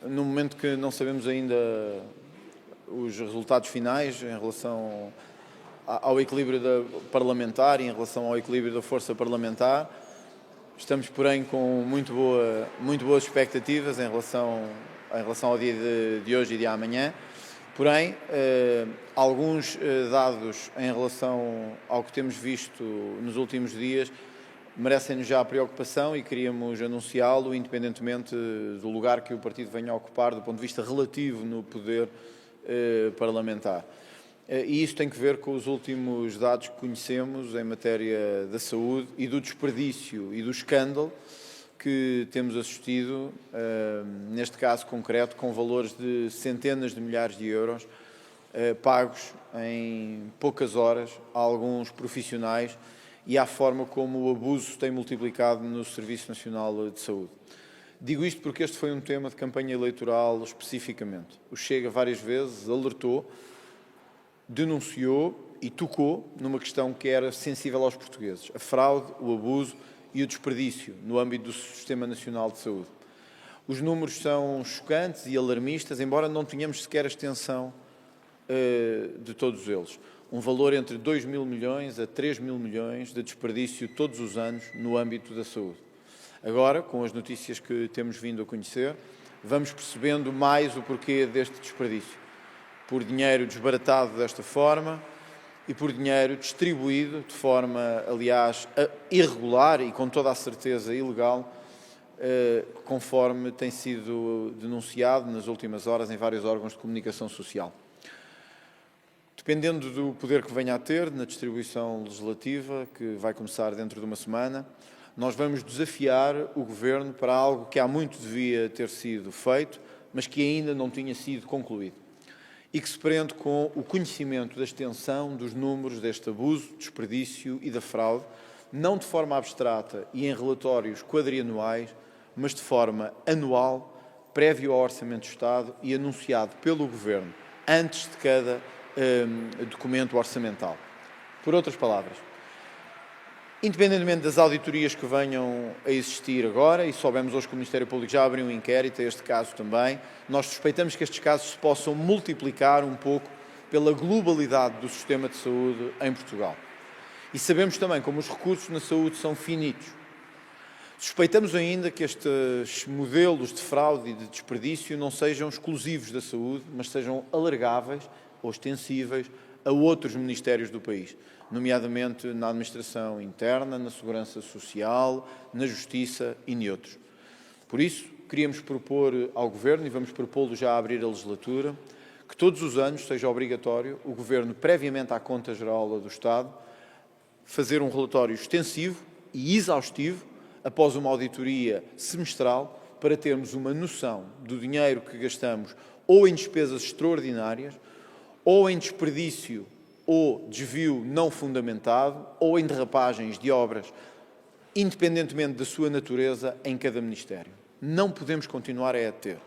no momento que não sabemos ainda os resultados finais em relação ao equilíbrio parlamentar e em relação ao equilíbrio da força parlamentar. Estamos, porém, com muito boas expectativas em relação ao dia de hoje e de amanhã. Porém, alguns dados em relação ao que temos visto nos últimos dias merecem-nos já a preocupação e queríamos anunciá-lo, independentemente do lugar que o partido venha a ocupar do ponto de vista relativo no poder parlamentar. E isso tem que ver com os últimos dados que conhecemos em matéria da saúde e do desperdício e do escândalo que temos assistido, neste caso concreto, com valores de centenas de milhares de euros pagos em poucas horas a alguns profissionais e à forma como o abuso se tem multiplicado no Serviço Nacional de Saúde. Digo isto porque este foi um tema de campanha eleitoral especificamente. O Chega várias vezes alertou, denunciou e tocou numa questão que era sensível aos portugueses: a fraude, o abuso e o desperdício no âmbito do Sistema Nacional de Saúde. Os números são chocantes e alarmistas, embora não tenhamos sequer a extensão de todos eles. Um valor entre 2 mil milhões a 3 mil milhões de desperdício todos os anos no âmbito da saúde. Agora, com as notícias que temos vindo a conhecer, vamos percebendo mais o porquê deste desperdício. Por dinheiro desbaratado desta forma e por dinheiro distribuído de forma, aliás, irregular e com toda a certeza ilegal, conforme tem sido denunciado nas últimas horas em vários órgãos de comunicação social. Dependendo do poder que venha a ter na distribuição legislativa, que vai começar dentro de uma semana, nós vamos desafiar o Governo para algo que há muito devia ter sido feito, mas que ainda não tinha sido concluído, e que se prende com o conhecimento da extensão dos números deste abuso, desperdício e da fraude, não de forma abstrata e em relatórios quadrianuais, mas de forma anual, prévio ao Orçamento do Estado e anunciado pelo Governo antes de cada documento orçamental. Por outras palavras, independentemente das auditorias que venham a existir agora, e soubemos hoje que o Ministério Público já abriu um inquérito a este caso também, nós suspeitamos que estes casos se possam multiplicar um pouco pela globalidade do sistema de saúde em Portugal. E sabemos também como os recursos na saúde são finitos. Suspeitamos ainda que estes modelos de fraude e de desperdício não sejam exclusivos da saúde, mas sejam alargáveis ou extensíveis a outros ministérios do país, nomeadamente na administração interna, na segurança social, na justiça e noutros. Por isso, queríamos propor ao Governo, e vamos propô-lo já a abrir a legislatura, que todos os anos seja obrigatório o Governo, previamente à Conta Geral do Estado, fazer um relatório extensivo e exaustivo, após uma auditoria semestral, para termos uma noção do dinheiro que gastamos ou em despesas extraordinárias, ou em desperdício ou desvio não fundamentado, ou em derrapagens de obras, independentemente da sua natureza, em cada Ministério. Não podemos continuar a ter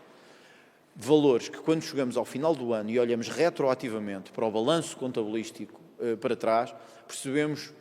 valores que, quando chegamos ao final do ano e olhamos retroativamente para o balanço contabilístico para trás, percebemos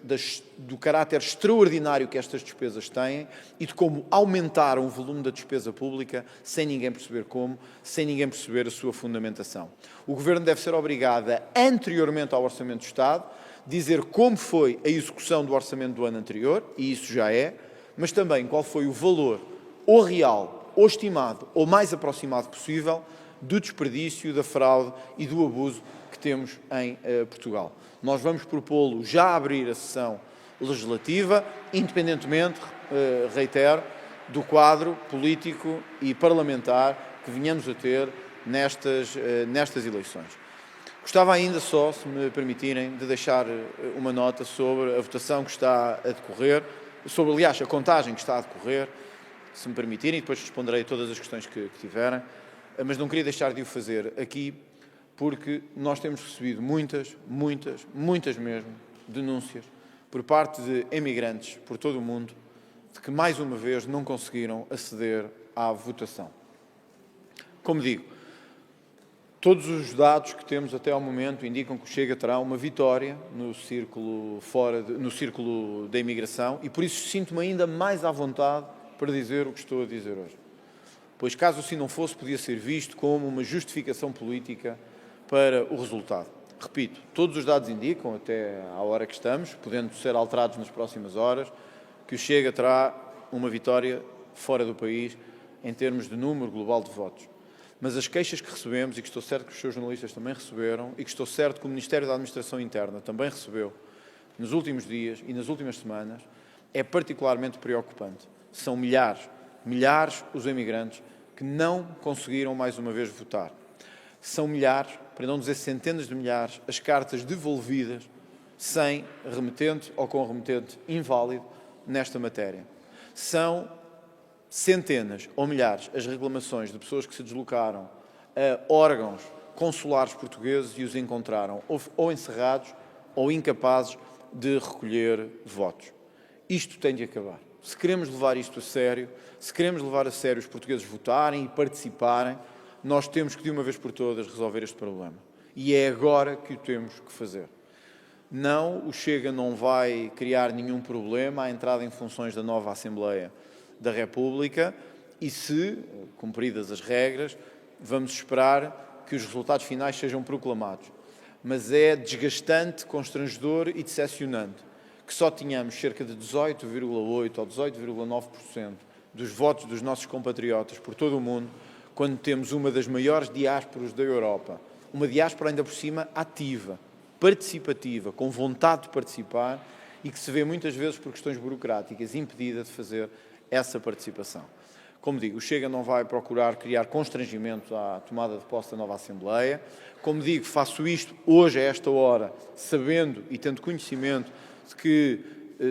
do caráter extraordinário que estas despesas têm e de como aumentaram o volume da despesa pública sem ninguém perceber como, sem ninguém perceber a sua fundamentação. O Governo deve ser obrigado a, anteriormente ao Orçamento do Estado, dizer como foi a execução do Orçamento do ano anterior, e isso já é, mas também qual foi o valor, ou real, ou estimado, ou mais aproximado possível, do desperdício, da fraude e do abuso que temos em Portugal. Nós vamos propô-lo já a abrir a sessão legislativa, independentemente, reitero, do quadro político e parlamentar que venhamos a ter nestas eleições. Gostava ainda só, se me permitirem, de deixar uma nota sobre a votação que está a decorrer, sobre, aliás, a contagem que está a decorrer, se me permitirem, e depois responderei a todas as questões que tiverem, mas não queria deixar de o fazer aqui, porque nós temos recebido muitas mesmo, denúncias por parte de emigrantes por todo o mundo, de que mais uma vez não conseguiram aceder à votação. Como digo, todos os dados que temos até ao momento indicam que o Chega terá uma vitória no círculo da imigração e por isso sinto-me ainda mais à vontade para dizer o que estou a dizer hoje. pois caso assim não fosse, podia ser visto como uma justificação política para o resultado. Repito, todos os dados indicam, até à hora que estamos, podendo ser alterados nas próximas horas, que o Chega terá uma vitória fora do país em termos de número global de votos. Mas as queixas que recebemos, e que estou certo que os seus jornalistas também receberam, e que estou certo que o Ministério da Administração Interna também recebeu nos últimos dias e nas últimas semanas, é particularmente preocupante. São milhares os imigrantes que não conseguiram mais uma vez votar. São milhares, para não dizer centenas de milhares, as cartas devolvidas sem remetente ou com remetente inválido nesta matéria. São centenas ou milhares as reclamações de pessoas que se deslocaram a órgãos consulares portugueses e os encontraram ou encerrados ou incapazes de recolher votos. Isto tem de acabar. Se queremos levar isto a sério, se queremos levar a sério os portugueses votarem e participarem, nós temos que, de uma vez por todas, resolver este problema. E é agora que o temos que fazer. Não, o Chega não vai criar nenhum problema à entrada em funções da nova Assembleia da República e, se cumpridas as regras, vamos esperar que os resultados finais sejam proclamados. Mas é desgastante, constrangedor e decepcionante que só tenhamos cerca de 18,8% ou 18,9% dos votos dos nossos compatriotas por todo o mundo, quando temos uma das maiores diásporas da Europa, uma diáspora ainda por cima ativa, participativa, com vontade de participar e que se vê muitas vezes por questões burocráticas impedida de fazer essa participação. Como digo, o Chega não vai procurar criar constrangimento à tomada de posse da nova Assembleia. Como digo, faço isto hoje, a esta hora, sabendo e tendo conhecimento de que,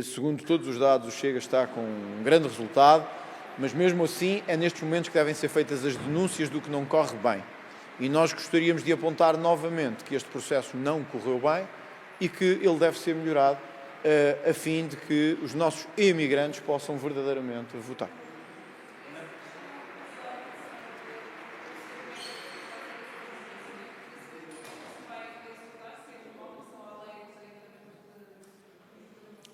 segundo todos os dados, o Chega está com um grande resultado, mas mesmo assim é nestes momentos que devem ser feitas as denúncias do que não corre bem. E nós gostaríamos de apontar novamente que este processo não correu bem e que ele deve ser melhorado a fim de que os nossos imigrantes possam verdadeiramente votar.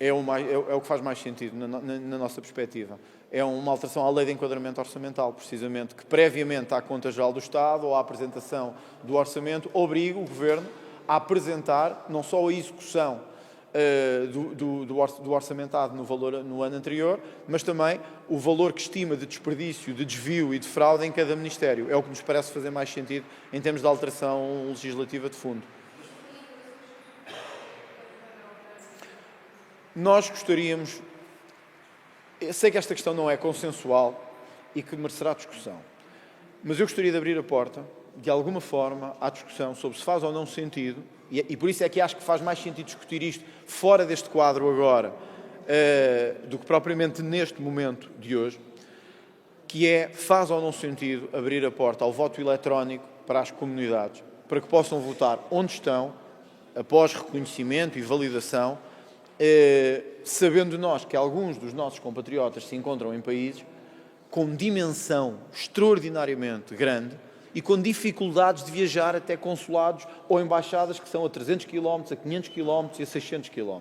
É o que faz mais sentido na nossa perspectiva. É uma alteração à lei de enquadramento orçamental, precisamente, que previamente à Conta Geral do Estado ou à apresentação do orçamento obriga o Governo a apresentar não só a execução do orçamentado no valor no ano anterior, mas também o valor que estima de desperdício, de desvio e de fraude em cada Ministério. É o que nos parece fazer mais sentido em termos de alteração legislativa de fundo. Nós gostaríamos, eu sei que esta questão não é consensual e que merecerá discussão, mas eu gostaria de abrir a porta, de alguma forma, à discussão sobre se faz ou não sentido, e por isso é que acho que faz mais sentido discutir isto fora deste quadro agora, do que propriamente neste momento de hoje, que é, faz ou não sentido abrir a porta ao voto eletrónico para as comunidades, para que possam votar onde estão, após reconhecimento e validação, sabendo nós que alguns dos nossos compatriotas se encontram em países com dimensão extraordinariamente grande e com dificuldades de viajar até consulados ou embaixadas que são a 300 km, a 500 km e a 600 km.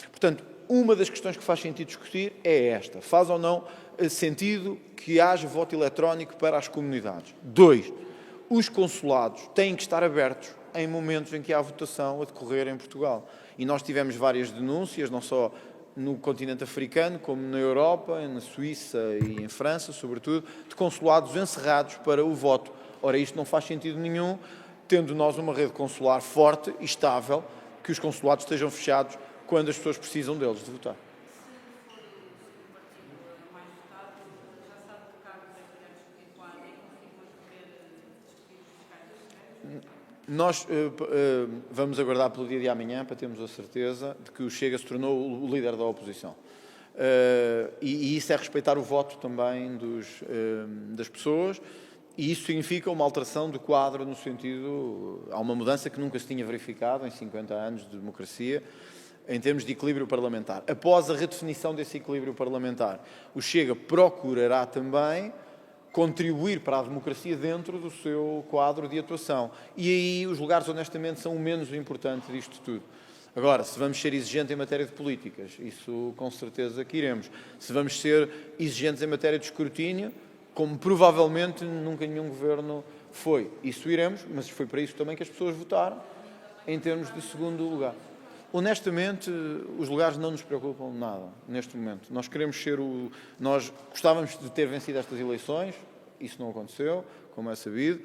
Portanto, uma das questões que faz sentido discutir é esta. Faz ou não sentido que haja voto eletrónico para as comunidades? 2. Os consulados têm que estar abertos em momentos em que há votação a decorrer em Portugal. E nós tivemos várias denúncias, não só no continente africano, como na Europa, na Suíça e em França, sobretudo, de consulados encerrados para o voto. Ora, isto não faz sentido nenhum, tendo nós uma rede consular forte e estável, que os consulados estejam fechados quando as pessoas precisam deles de votar. Nós vamos aguardar pelo dia de amanhã para termos a certeza de que o Chega se tornou o líder da oposição. E isso é respeitar o voto também das pessoas, e isso significa uma alteração do quadro no sentido... Há uma mudança que nunca se tinha verificado em 50 anos de democracia, em termos de equilíbrio parlamentar. Após a redefinição desse equilíbrio parlamentar, o Chega procurará também contribuir para a democracia dentro do seu quadro de atuação. E aí os lugares, honestamente, são o menos importante disto tudo. Agora, se vamos ser exigentes em matéria de políticas, isso com certeza que iremos. Se vamos ser exigentes em matéria de escrutínio, como provavelmente nunca nenhum governo foi. Isso iremos, mas foi para isso também que as pessoas votaram, em termos de segundo lugar. Honestamente, os lugares não nos preocupam nada neste momento. Nós queremos ser o... Nós gostávamos de ter vencido estas eleições, isso não aconteceu, como é sabido,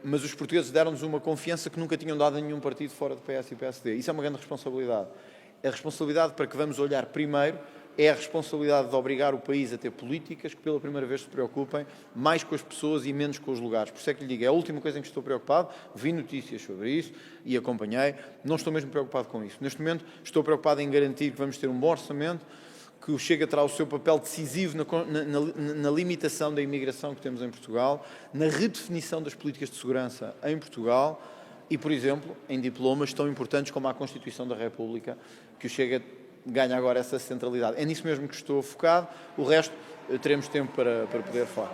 mas os portugueses deram-nos uma confiança que nunca tinham dado a nenhum partido fora do PS e PSD. Isso é uma grande responsabilidade. A responsabilidade para que vamos olhar primeiro é a responsabilidade de obrigar o país a ter políticas que pela primeira vez se preocupem mais com as pessoas e menos com os lugares. Por isso é que lhe digo, é a última coisa em que estou preocupado, vi notícias sobre isso e acompanhei, não estou mesmo preocupado com isso. Neste momento estou preocupado em garantir que vamos ter um bom orçamento, que o Chega terá o seu papel decisivo na limitação da imigração que temos em Portugal, na redefinição das políticas de segurança em Portugal e, por exemplo, em diplomas tão importantes como a Constituição da República, que o Chega ganha agora essa centralidade. É nisso mesmo que estou focado, o resto teremos tempo para poder falar.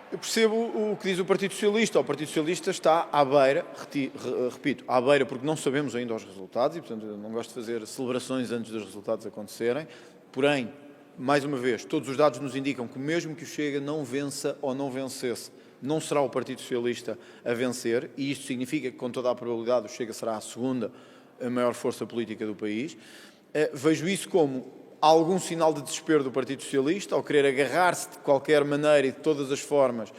Eu percebo o que diz o Partido Socialista. O Partido Socialista está à beira, repito, à beira porque não sabemos ainda os resultados e, portanto, eu não gosto de fazer celebrações antes dos resultados acontecerem. Porém, mais uma vez, todos os dados nos indicam que mesmo que o Chega não vença ou não vencesse, não será o Partido Socialista a vencer, e isto significa que, com toda a probabilidade, o Chega será a segunda maior força política do país. Vejo isso como algum sinal de desespero do Partido Socialista, ao querer agarrar-se de qualquer maneira e de todas as formas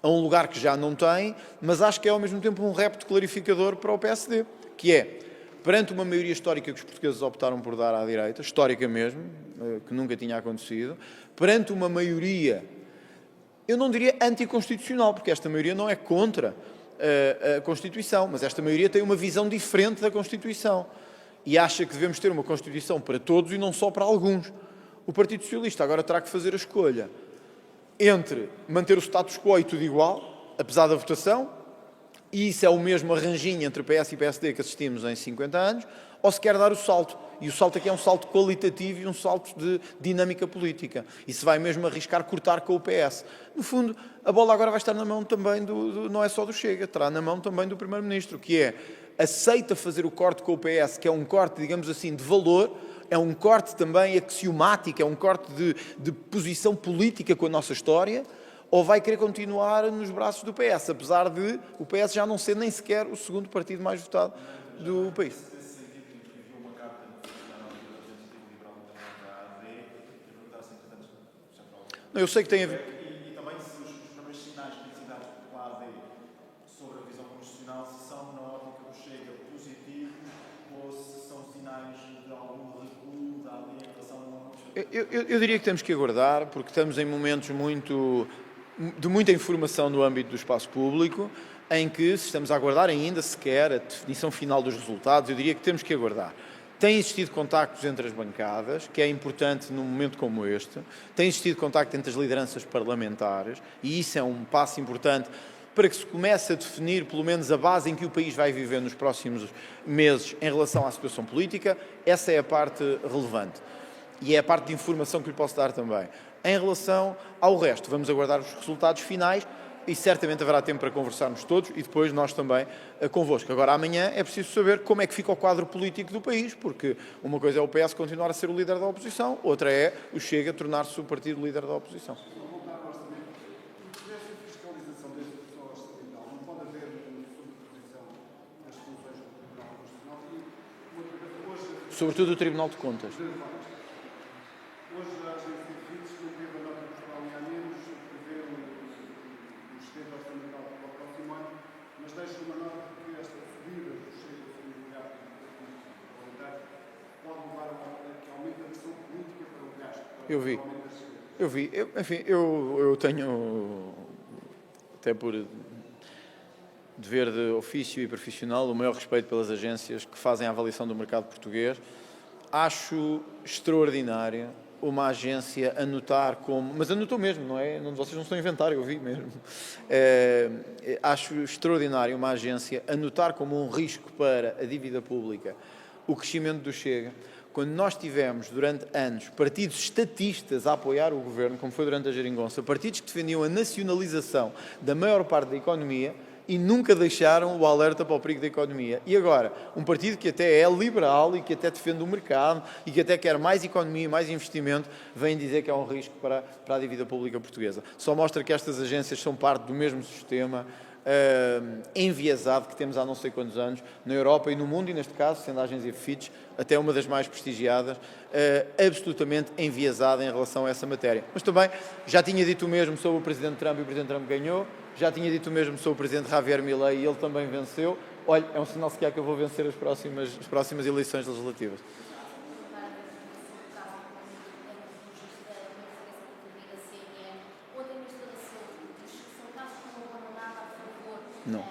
a um lugar que já não tem, mas acho que é ao mesmo tempo um repto clarificador para o PSD, que é, perante uma maioria histórica que os portugueses optaram por dar à direita, histórica mesmo, que nunca tinha acontecido, perante uma maioria, eu não diria anticonstitucional, porque esta maioria não é contra a Constituição, mas esta maioria tem uma visão diferente da Constituição e acha que devemos ter uma Constituição para todos e não só para alguns. O Partido Socialista agora terá que fazer a escolha entre manter o status quo e tudo igual, apesar da votação, e isso é o mesmo arranjinho entre PS e PSD que assistimos em 50 anos, ou se quer dar o salto. E o salto aqui é um salto qualitativo e um salto de dinâmica política. E se vai mesmo arriscar cortar com o PS. No fundo, a bola agora vai estar na mão também não é só do Chega, estará na mão também do Primeiro-Ministro, que é, aceita fazer o corte com o PS, que é um corte, digamos assim, de valor, é um corte também axiomático, é um corte de posição política com a nossa história, ou vai querer continuar nos braços do PS, apesar de o PS já não ser nem sequer o segundo partido mais votado do país. Não, eu sei que tem a ver... E também se os primeiros sinais que têm sido dados pela AD sobre a visão constitucional se são na ótica do Chega positivos ou se são sinais de algum recuo da AD em relação ao... Eu diria que temos que aguardar, porque estamos em momentos de muita informação no âmbito do espaço público, em que estamos a aguardar ainda sequer a definição final dos resultados. Eu diria que temos que aguardar. Tem existido contactos entre as bancadas, que é importante num momento como este. Tem existido contacto entre as lideranças parlamentares, e isso é um passo importante para que se comece a definir, pelo menos, a base em que o país vai viver nos próximos meses em relação à situação política. Essa é a parte relevante. E é a parte de informação que lhe posso dar também. Em relação ao resto, vamos aguardar os resultados finais e certamente haverá tempo para conversarmos todos e depois nós também convosco. Agora, amanhã é preciso saber como é que fica o quadro político do país, porque uma coisa é o PS continuar a ser o líder da oposição, outra é o Chega tornar-se o partido líder da oposição. Sobretudo o Tribunal de Contas. Hoje a agência de riscos não teve a nota de Portugal em menos, prevê o excedente orçamental para o próximo ano, mas deixa uma nota de que esta subida do Chega do segundo lugar pode levar a que aumente a pressão política para o gasto. Eu vi. Enfim, eu tenho, até por dever de ofício e profissional, o maior respeito pelas agências que fazem a avaliação do mercado português. Acho extraordinária uma agência anotar como... Mas anotou mesmo, não é? Vocês não estão a inventar, eu vi mesmo. Acho extraordinário uma agência anotar como um risco para a dívida pública o crescimento do Chega, quando nós tivemos, durante anos, partidos estatistas a apoiar o governo, como foi durante a geringonça, partidos que defendiam a nacionalização da maior parte da economia e nunca deixaram o alerta para o perigo da economia. E agora, um partido que até é liberal e que até defende o mercado e que até quer mais economia e mais investimento, vem dizer que é um risco para a dívida pública portuguesa. Só mostra que estas agências são parte do mesmo sistema enviesado que temos há não sei quantos anos na Europa e no mundo, e neste caso, sendo a agência Fitch, até uma das mais prestigiadas, absolutamente enviesada em relação a essa matéria. Mas também, já tinha dito o mesmo sobre o Presidente Trump e o Presidente Trump ganhou, já tinha dito o mesmo sobre o Presidente Javier Milei e ele também venceu. Olha, é um sinal sequer que eu vou vencer as próximas eleições legislativas. Não.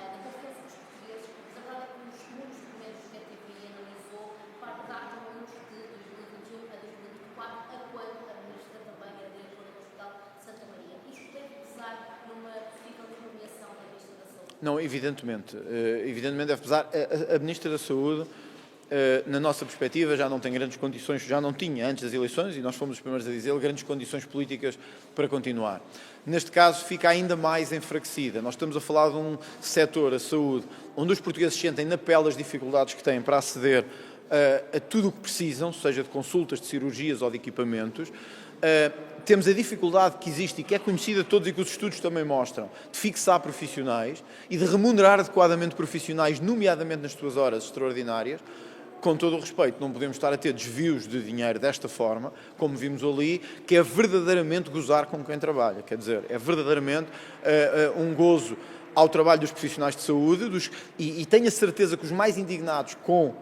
Não, evidentemente. Evidentemente deve pesar. A Ministra da Saúde, na nossa perspectiva, já não tem grandes condições, já não tinha antes das eleições, e nós fomos os primeiros a dizer, grandes condições políticas para continuar. Neste caso, fica ainda mais enfraquecida. Nós estamos a falar de um setor, a saúde, onde os portugueses sentem na pele as dificuldades que têm para aceder a tudo o que precisam, seja de consultas, de cirurgias ou de equipamentos. Temos a dificuldade que existe e que é conhecida de todos e que os estudos também mostram, de fixar profissionais e de remunerar adequadamente profissionais, nomeadamente nas suas horas extraordinárias. Com todo o respeito, não podemos estar a ter desvios de dinheiro desta forma, como vimos ali, que é verdadeiramente gozar com quem trabalha. Quer dizer, é verdadeiramente um gozo ao trabalho dos profissionais de saúde e tenho a certeza que os mais indignados com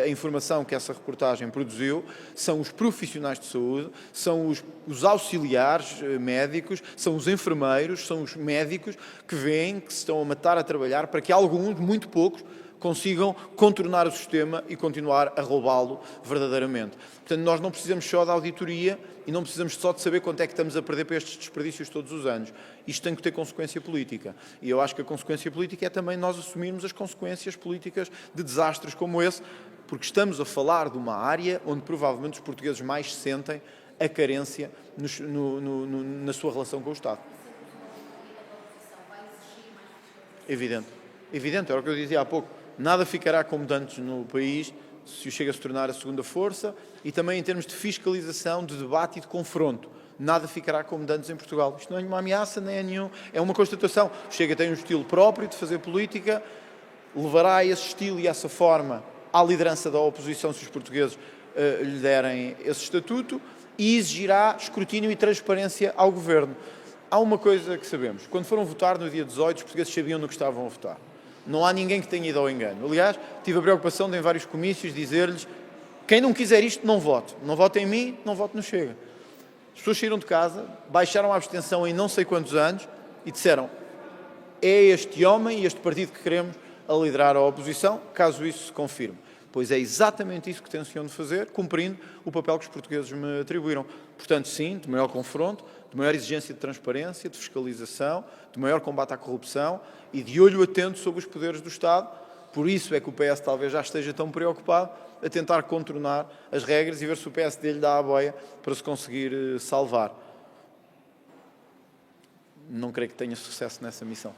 a informação que essa reportagem produziu são os profissionais de saúde, são os auxiliares médicos, são os enfermeiros, são os médicos que veem que se estão a matar a trabalhar para que alguns, muito poucos, consigam contornar o sistema e continuar a roubá-lo verdadeiramente. Portanto, nós não precisamos só da auditoria e não precisamos só de saber quanto é que estamos a perder para estes desperdícios todos os anos. Isto tem que ter consequência política. E eu acho que a consequência política é também nós assumirmos as consequências políticas de desastres como esse, porque estamos a falar de uma área onde provavelmente os portugueses mais sentem a carência na sua relação com o Estado. Evidente. Evidente, era o que eu dizia há pouco. Nada ficará como antes no país se o Chega a se tornar a segunda força e também em termos de fiscalização, de debate e de confronto. Nada ficará como antes em Portugal. Isto não é nenhuma ameaça, nem é nenhum... É uma constatação. O Chega tem um estilo próprio de fazer política, levará esse estilo e essa forma à liderança da oposição se os portugueses lhe derem esse estatuto e exigirá escrutínio e transparência ao Governo. Há uma coisa que sabemos. Quando foram votar no dia 18, os portugueses sabiam no que estavam a votar. Não há ninguém que tenha ido ao engano. Aliás, tive a preocupação de, em vários comícios, dizer-lhes: quem não quiser isto, não vote. Não vote em mim, não vote no Chega. As pessoas saíram de casa, baixaram a abstenção em não sei quantos anos e disseram: é este homem e este partido que queremos a liderar a oposição, caso isso se confirme. Pois é exatamente isso que tenciono fazer, cumprindo o papel que os portugueses me atribuíram. Portanto, sim, de maior confronto, de maior exigência de transparência, de fiscalização, de maior combate à corrupção e de olho atento sobre os poderes do Estado. Por isso é que o PS talvez já esteja tão preocupado a tentar contornar as regras e ver se o PSD lhe dá a boia para se conseguir salvar. Não creio que tenha sucesso nessa missão.